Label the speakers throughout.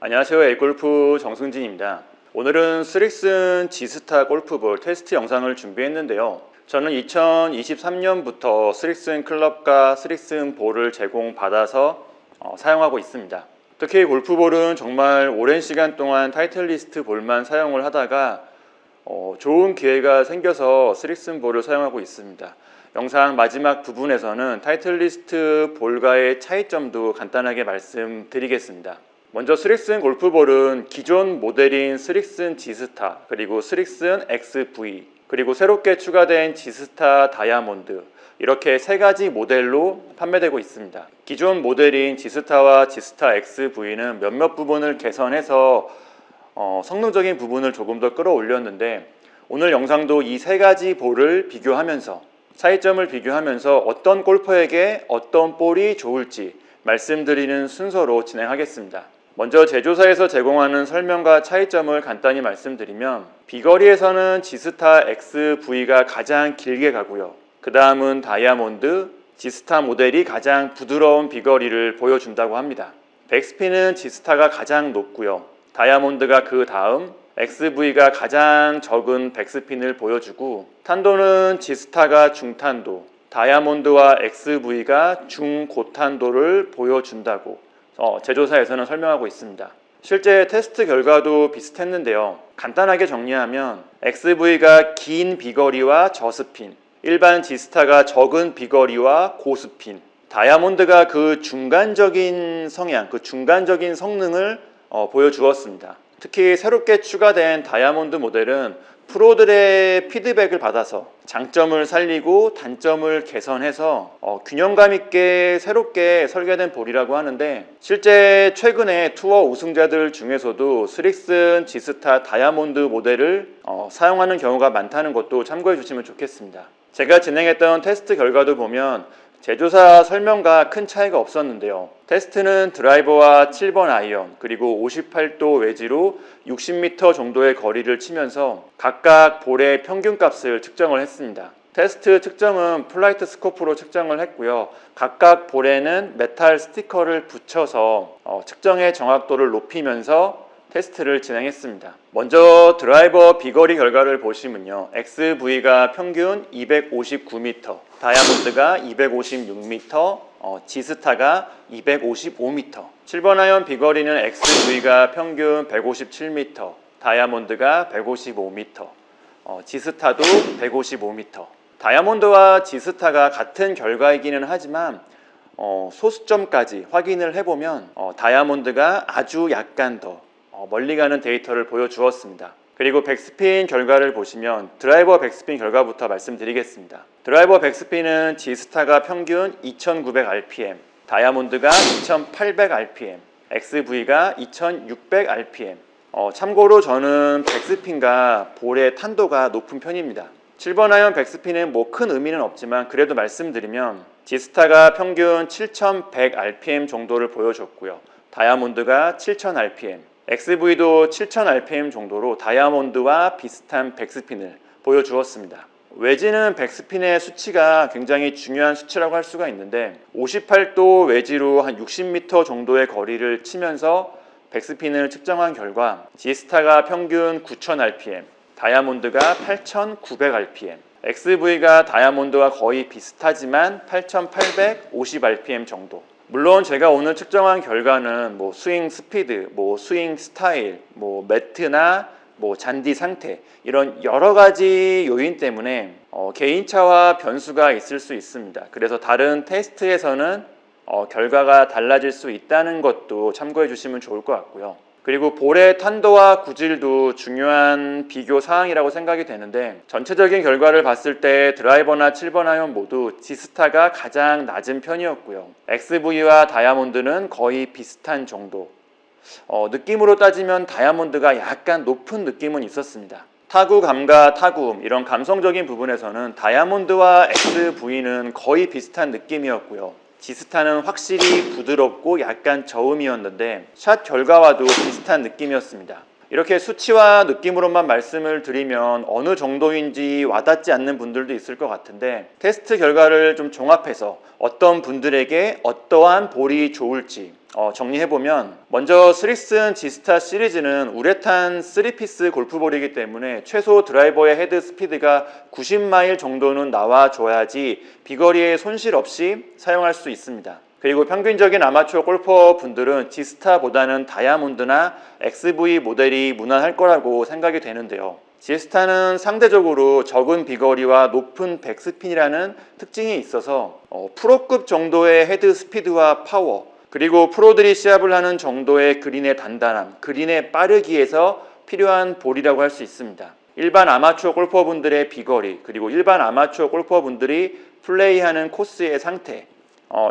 Speaker 1: 안녕하세요. A골프 정승진입니다. 오늘은 스릭슨 지스타 골프볼 테스트 영상을 준비했는데요. 저는 2023년부터 스릭슨 클럽과 스릭슨 볼을 제공받아서 사용하고 있습니다. 특히 골프볼은 정말 오랜 시간 동안 타이틀리스트 볼만 사용을 하다가 좋은 기회가 생겨서 스릭슨 볼을 사용하고 있습니다. 영상 마지막 부분에서는 타이틀리스트 볼과의 차이점도 간단하게 말씀드리겠습니다. 먼저 스릭슨 골프볼은 기존 모델인 스릭슨 지스타, 그리고 스릭슨 XV, 그리고 새롭게 추가된 지스타 다이아몬드, 이렇게 세 가지 모델로 판매되고 있습니다. 기존 모델인 지스타와 지스타 XV는 몇몇 부분을 개선해서 성능적인 부분을 조금 더 끌어올렸는데, 오늘 영상도 이 세 가지 볼을 비교하면서 차이점을 비교하면서 어떤 골퍼에게 어떤 볼이 좋을지 말씀드리는 순서로 진행하겠습니다. 먼저 제조사에서 제공하는 설명과 차이점을 간단히 말씀드리면, 비거리에서는 지스타 XV가 가장 길게 가고요. 그 다음은 다이아몬드, 지스타 모델이 가장 부드러운 비거리를 보여준다고 합니다. 백스핀은 지스타가 가장 높고요. 다이아몬드가 그 다음, XV가 가장 적은 백스핀을 보여주고, 탄도는 지스타가 중탄도, 다이아몬드와 XV가 중고탄도를 보여준다고 제조사에서는 설명하고 있습니다. 실제 테스트 결과도 비슷했는데요. 간단하게 정리하면 XV가 긴 비거리와 저스핀, 일반 지스타가 적은 비거리와 고스핀, 다이아몬드가 그 중간적인 성향, 그 중간적인 성능을 보여주었습니다. 특히 새롭게 추가된 다이아몬드 모델은 프로들의 피드백을 받아서 장점을 살리고 단점을 개선해서 균형감 있게 새롭게 설계된 볼이라고 하는데, 실제 최근에 투어 우승자들 중에서도 스릭슨 지스타 다이아몬드 모델을 사용하는 경우가 많다는 것도 참고해 주시면 좋겠습니다. 제가 진행했던 테스트 결과도 보면 제조사 설명과 큰 차이가 없었는데요. 테스트는 드라이버와 7번 아이언, 그리고 58도 웨지로 60m 정도의 거리를 치면서 각각 볼의 평균값을 측정을 했습니다. 테스트 측정은 플라이트 스코프로 측정을 했고요. 각각 볼에는 메탈 스티커를 붙여서 측정의 정확도를 높이면서 테스트를 진행했습니다. 먼저 드라이버 비거리 결과를 보시면요. XV가 평균 259m, 다이아몬드가 256m, 지스타가 255m. 7번 아이언 비거리는 XV가 평균 157m, 다이아몬드가 155m, 지스타도 155m. 다이아몬드와 지스타가 같은 결과이기는 하지만 소수점까지 확인을 해보면 다이아몬드가 아주 약간 더 멀리 가는 데이터를 보여주었습니다. 그리고 백스핀 결과를 보시면 드라이버 백스핀 결과부터 말씀드리겠습니다. 드라이버 백스핀은 지스타가 평균 2900rpm, 다이아몬드가 2800rpm, XV가 2600rpm. 참고로 저는 백스핀과 볼의 탄도가 높은 편입니다. 7번 아이언 백스핀은 큰 의미는 없지만 그래도 말씀드리면, 지스타가 평균 7100rpm 정도를 보여줬고요. 다이아몬드가 7000rpm, XV도 7000rpm 정도로 다이아몬드와 비슷한 백스핀을 보여주었습니다. 웨지는 백스핀의 수치가 굉장히 중요한 수치라고 할 수가 있는데, 58도 웨지로 한 60m 정도의 거리를 치면서 백스핀을 측정한 결과 지스타가 평균 9000rpm, 다이아몬드가 8900rpm, XV가 다이아몬드와 거의 비슷하지만 8850rpm 정도. 물론 제가 오늘 측정한 결과는 스윙 스피드, 스윙 스타일, 매트나 잔디 상태, 이런 여러 가지 요인 때문에 개인차와 변수가 있을 수 있습니다. 그래서 다른 테스트에서는 결과가 달라질 수 있다는 것도 참고해 주시면 좋을 것 같고요. 그리고 볼의 탄도와 구질도 중요한 비교 사항이라고 생각이 되는데, 전체적인 결과를 봤을 때 드라이버나 7번 아이언 모두 지스타가 가장 낮은 편이었고요. XV와 다이아몬드는 거의 비슷한 정도. 느낌으로 따지면 다이아몬드가 약간 높은 느낌은 있었습니다. 타구감과 타구음, 이런 감성적인 부분에서는 다이아몬드와 XV는 거의 비슷한 느낌이었고요. 지스타는 확실히 부드럽고 약간 저음이었는데 샷 결과와도 비슷한 느낌이었습니다. 이렇게 수치와 느낌으로만 말씀을 드리면 어느 정도인지 와닿지 않는 분들도 있을 것 같은데, 테스트 결과를 좀 종합해서 어떤 분들에게 어떠한 볼이 좋을지, 정리해보면, 먼저 스릭슨 지스타 시리즈는 우레탄 3피스 골프볼이기 때문에 최소 드라이버의 헤드 스피드가 90마일 정도는 나와줘야지 비거리에 손실 없이 사용할 수 있습니다. 그리고 평균적인 아마추어 골퍼 분들은 지스타보다는 다이아몬드나 XV 모델이 무난할 거라고 생각이 되는데요. 지스타는 상대적으로 적은 비거리와 높은 백스핀이라는 특징이 있어서 프로급 정도의 헤드 스피드와 파워, 그리고 프로들이 시합을 하는 정도의 그린의 단단함, 그린의 빠르기에서 필요한 볼이라고 할 수 있습니다. 일반 아마추어 골퍼분들의 비거리, 그리고 일반 아마추어 골퍼분들이 플레이하는 코스의 상태,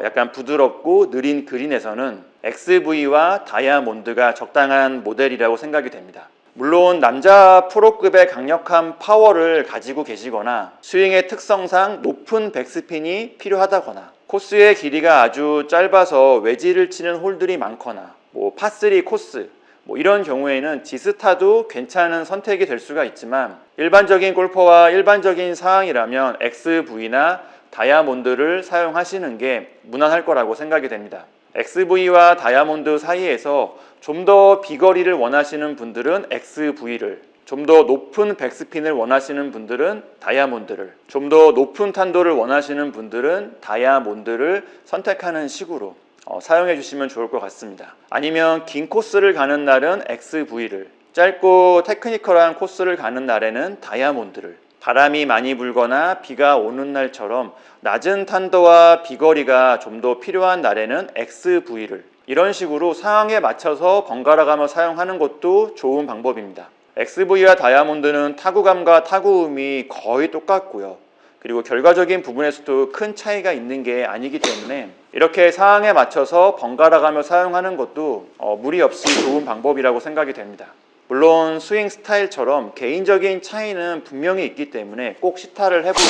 Speaker 1: 약간 부드럽고 느린 그린에서는 XV와 다이아몬드가 적당한 모델이라고 생각이 됩니다. 물론 남자 프로급의 강력한 파워를 가지고 계시거나 스윙의 특성상 높은 백스핀이 필요하다거나 코스의 길이가 아주 짧아서 웨지를 치는 홀들이 많거나 파3 코스 이런 경우에는 지스타도 괜찮은 선택이 될 수가 있지만, 일반적인 골퍼와 일반적인 상황이라면 XV나 다이아몬드를 사용하시는 게 무난할 거라고 생각이 됩니다. XV와 다이아몬드 사이에서 좀 더 비거리를 원하시는 분들은 XV를, 좀 더 높은 백스핀을 원하시는 분들은 다이아몬드를, 좀 더 높은 탄도를 원하시는 분들은 다이아몬드를 선택하는 식으로 사용해 주시면 좋을 것 같습니다. 아니면 긴 코스를 가는 날은 XV를, 짧고 테크니컬한 코스를 가는 날에는 다이아몬드를, 바람이 많이 불거나 비가 오는 날처럼 낮은 탄도와 비거리가 좀 더 필요한 날에는 XV를, 이런 식으로 상황에 맞춰서 번갈아가며 사용하는 것도 좋은 방법입니다. XV와 다이아몬드는 타구감과 타구음이 거의 똑같고요. 그리고 결과적인 부분에서도 큰 차이가 있는 게 아니기 때문에 이렇게 상황에 맞춰서 번갈아가며 사용하는 것도 무리 없이 좋은 방법이라고 생각이 됩니다. 물론 스윙 스타일처럼 개인적인 차이는 분명히 있기 때문에 꼭 시타를 해보고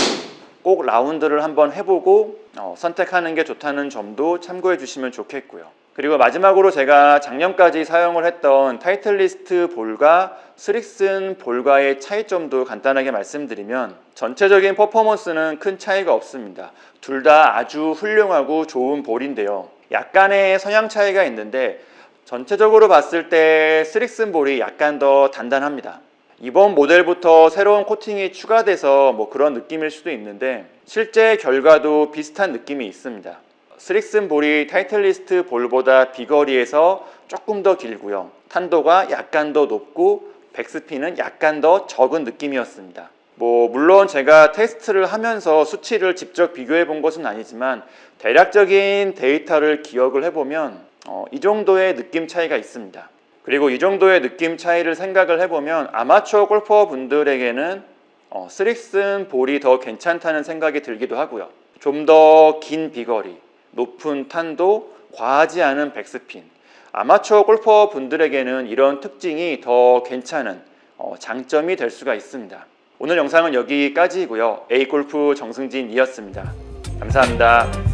Speaker 1: 꼭 라운드를 한번 해보고 선택하는 게 좋다는 점도 참고해 주시면 좋겠고요. 그리고 마지막으로 제가 작년까지 사용을 했던 타이틀리스트 볼과 스릭슨 볼과의 차이점도 간단하게 말씀드리면, 전체적인 퍼포먼스는 큰 차이가 없습니다. 둘 다 아주 훌륭하고 좋은 볼인데요. 약간의 성향 차이가 있는데 전체적으로 봤을 때 스릭슨 볼이 약간 더 단단합니다. 이번 모델부터 새로운 코팅이 추가돼서 그런 느낌일 수도 있는데 실제 결과도 비슷한 느낌이 있습니다. 스릭슨 볼이 타이틀리스트 볼보다 비거리에서 조금 더 길고요. 탄도가 약간 더 높고 백스핀은 약간 더 적은 느낌이었습니다. 물론 제가 테스트를 하면서 수치를 직접 비교해 본 것은 아니지만 대략적인 데이터를 기억을 해보면 이 정도의 느낌 차이가 있습니다. 그리고 이 정도의 느낌 차이를 생각을 해보면 아마추어 골퍼 분들에게는 스릭슨 볼이 더 괜찮다는 생각이 들기도 하고요. 좀 더 긴 비거리, 높은 탄도, 과하지 않은 백스핀, 아마추어 골퍼 분들에게는 이런 특징이 더 괜찮은 장점이 될 수가 있습니다. 오늘 영상은 여기까지이고요. A골프 정승진이었습니다. 감사합니다.